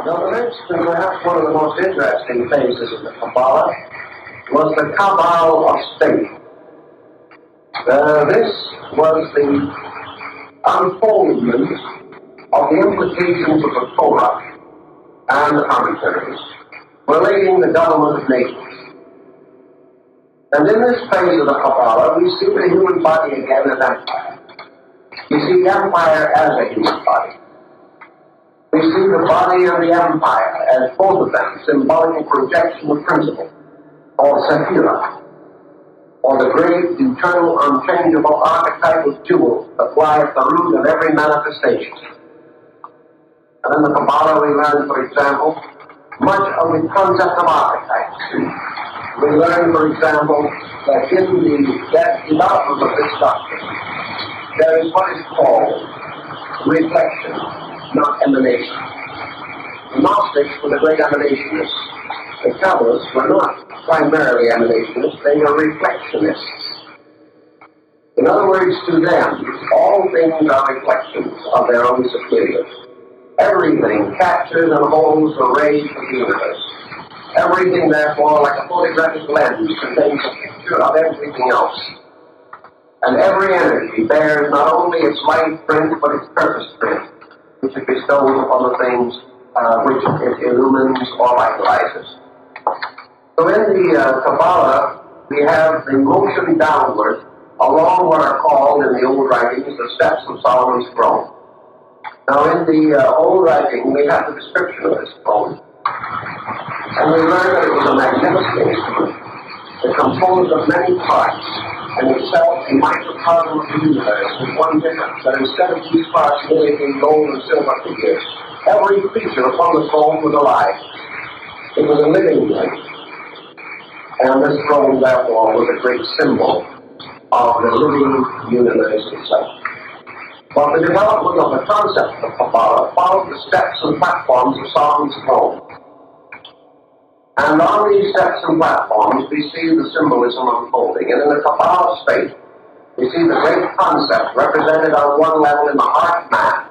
Now, the next and perhaps one of the most interesting phases of the Kabbalah was the Cabal of State. This was the unfoldment of the implications of the Torah and the commentaries relating the government of nations. And in this phase of the Kabbalah, we see the human body again as empire. We see empire as a human body. We see the body and the empire as both of them symbolic projection of principle, or Sephirah, or the great, eternal, unchangeable archetypal jewel that lie at the root of every manifestation. And in the Kabbalah we learn, for example, much of the concept of archetypes. We learn, for example, that in the development of this doctrine, there is what is called reflection, not emanation. The Gnostics were the great emanationists. The Kabbalists were not primarily emanationists, they were reflectionists. In other words, to them, all things are reflections of their own superiors. Everything captures and holds the rays of the universe. Everything, therefore, like a photographic lens, contains a picture of everything else. And every energy bears not only its light print, but its purpose print, which it bestows upon the things which it illumines or vitalizes. So in the Kabbalah, we have the motion downward along what are called in the old writings the steps of Solomon's throne. Now in the old writing, we have the description of this throne. And we learn that it was a magnificent instrument, composed of many parts, and itself a microcosm of the universe, with one difference, that instead of these parts mimicking gold and silver figures, every creature upon the throne was alive. It was a living thing. And this throne, therefore, was a great symbol of the living universe itself. But the development of the concept of Kabbalah followed the steps and platforms of Solomon's throne. And on these steps and platforms, we see the symbolism unfolding. And in the Kabbalah space, we see the great concept represented on one level in the heart man,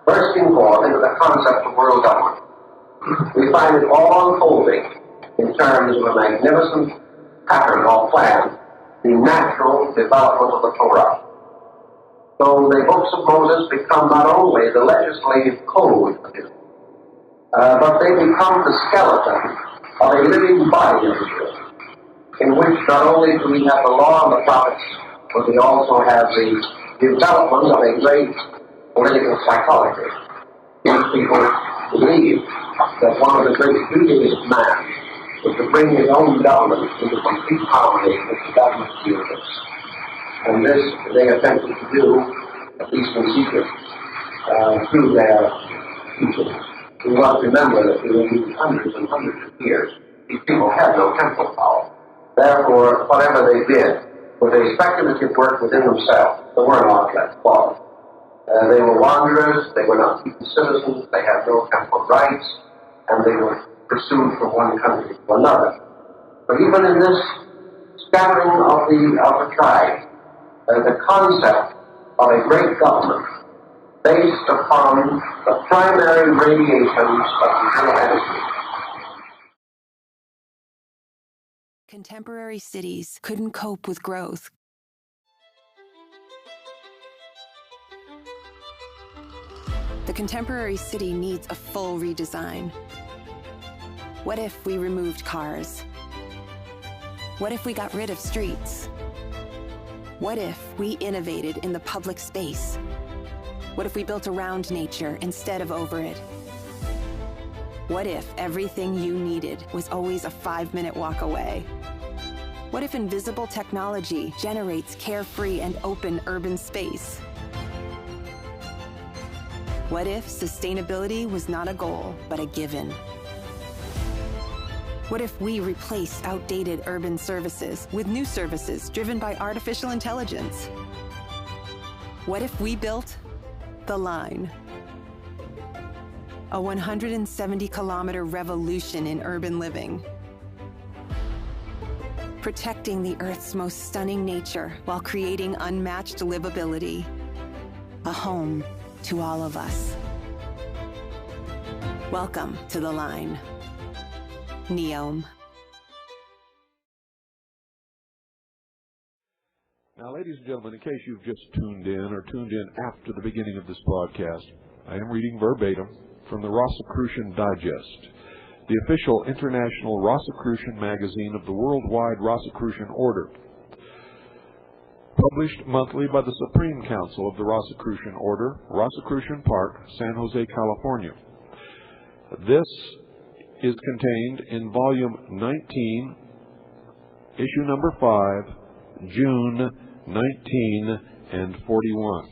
bursting forth into the concept of world government. We find it all unfolding in terms of a magnificent pattern or plan, the natural development of the Torah. So the books of Moses become not only the legislative code, but they become the skeleton of a living body of Israel, in which not only do we have the law and the prophets, but we also have the development of a great political psychology. These people believe that one of the great duties of man is to bring his own government into complete harmony with the government of the universe. And this they attempted to do, at least in secret, through their teaching. We must remember that during these hundreds and hundreds of years, these people had no temporal power. Therefore, whatever they did was a speculative work within themselves. They weren't objects for. They were wanderers, they were not even citizens, they had no temporal rights, and they were pursued from one country to another. But even in this scattering of the tribes, the concept of a great government based upon the primary radiations of eternal energy. Contemporary cities couldn't cope with growth. The contemporary city needs a full redesign. What if we removed cars? What if we got rid of streets? What if we innovated in the public space? What if we built around nature instead of over it? What if everything you needed was always a 5-minute walk away? What if invisible technology generates carefree and open urban space? What if sustainability was not a goal, but a given? What if we replaced outdated urban services with new services driven by artificial intelligence? What if we built the Line? A 170-kilometer revolution in urban living. Protecting the Earth's most stunning nature while creating unmatched livability. A home to all of us. Welcome to The Line. Neom. Now, ladies and gentlemen, in case you've just tuned in or tuned in after the beginning of this broadcast, I am reading verbatim from the Rosicrucian Digest, the official international Rosicrucian magazine of the Worldwide Rosicrucian Order, published monthly by the Supreme Council of the Rosicrucian Order, Rosicrucian Park, San Jose, California. This is contained in volume 19, issue number 5, June 1941.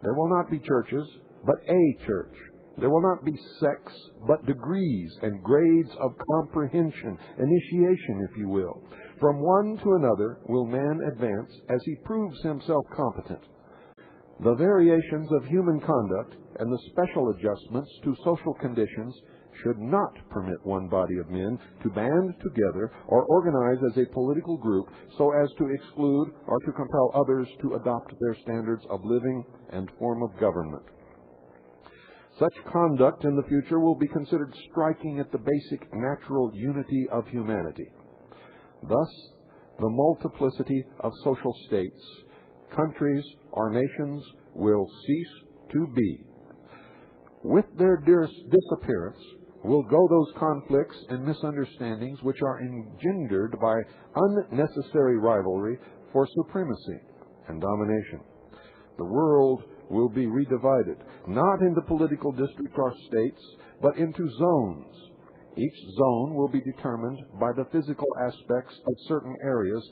There will not be churches, but a church. There will not be sects, but degrees and grades of comprehension, initiation, if you will. From one to another will man advance as he proves himself competent. The variations of human conduct and the special adjustments to social conditions should not permit one body of men to band together or organize as a political group so as to exclude or to compel others to adopt their standards of living and form of government. Such conduct in the future will be considered striking at the basic natural unity of humanity. Thus, the multiplicity of social states, countries, or nations will cease to be. With their disappearance will go those conflicts and misunderstandings which are engendered by unnecessary rivalry for supremacy and domination. The world will be redivided, not into political districts or states, but into zones. Each zone will be determined by the physical aspects of certain areas,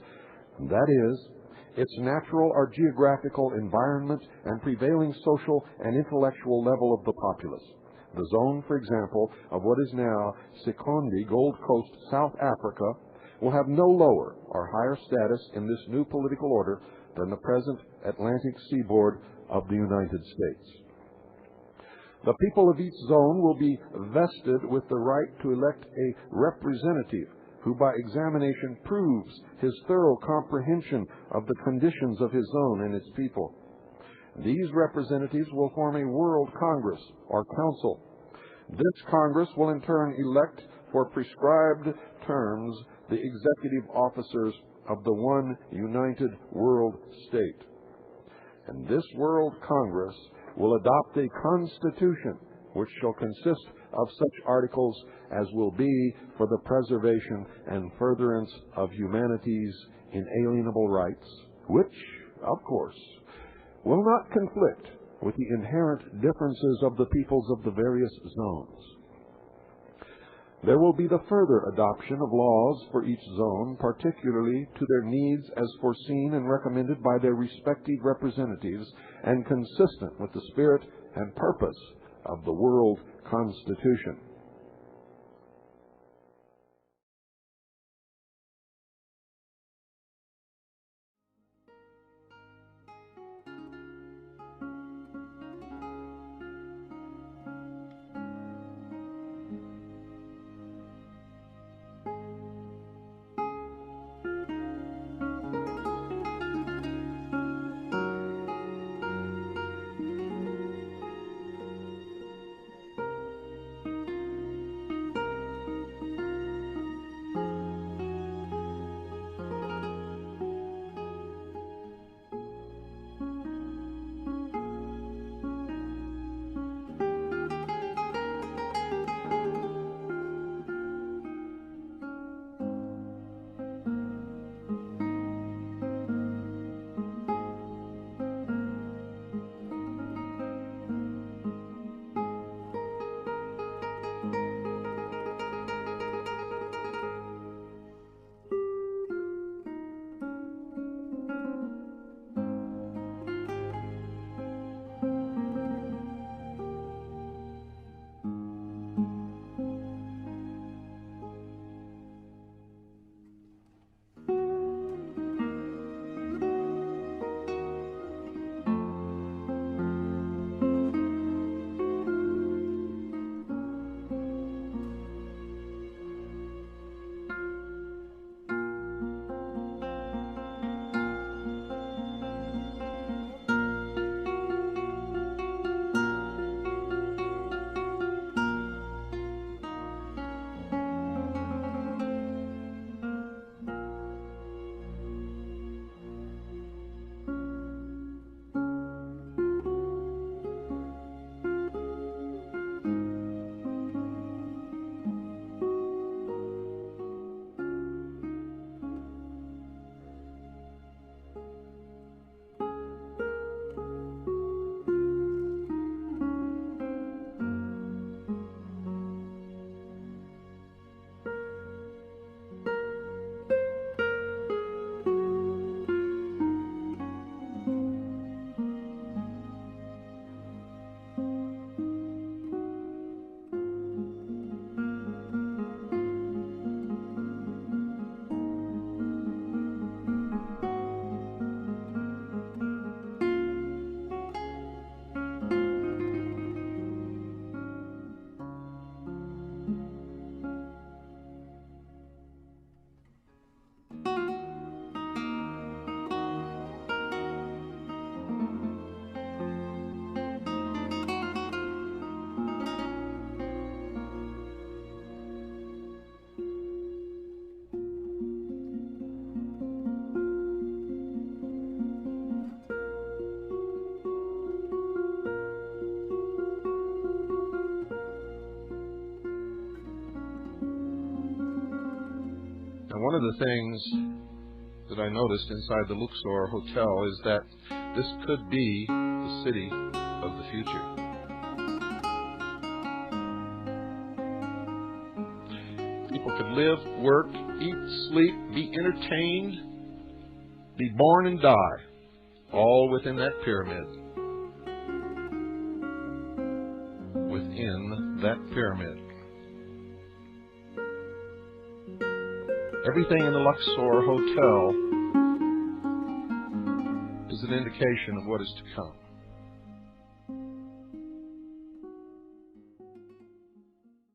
that is, its natural or geographical environment and prevailing social and intellectual level of the populace. The zone, for example, of what is now Sekondi, Gold Coast, South Africa, will have no lower or higher status in this new political order than the present Atlantic seaboard of the United States. The people of each zone will be vested with the right to elect a representative who by examination proves his thorough comprehension of the conditions of his zone and its people. These representatives will form a World Congress or Council. This Congress will in turn elect for prescribed terms the executive officers of the one united world state. And this World Congress will adopt a constitution which shall consist of such articles as will be for the preservation and furtherance of humanity's inalienable rights, which, of course, will not conflict with the inherent differences of the peoples of the various zones. There will be the further adoption of laws for each zone, particularly to their needs as foreseen and recommended by their respective representatives and consistent with the spirit and purpose of the World Constitution. One of the things that I noticed inside the Luxor Hotel is that this could be the city of the future. People could live, work, eat, sleep, be entertained, be born and die, all within that pyramid. Within that pyramid. Everything in the Luxor Hotel is an indication of what is to come.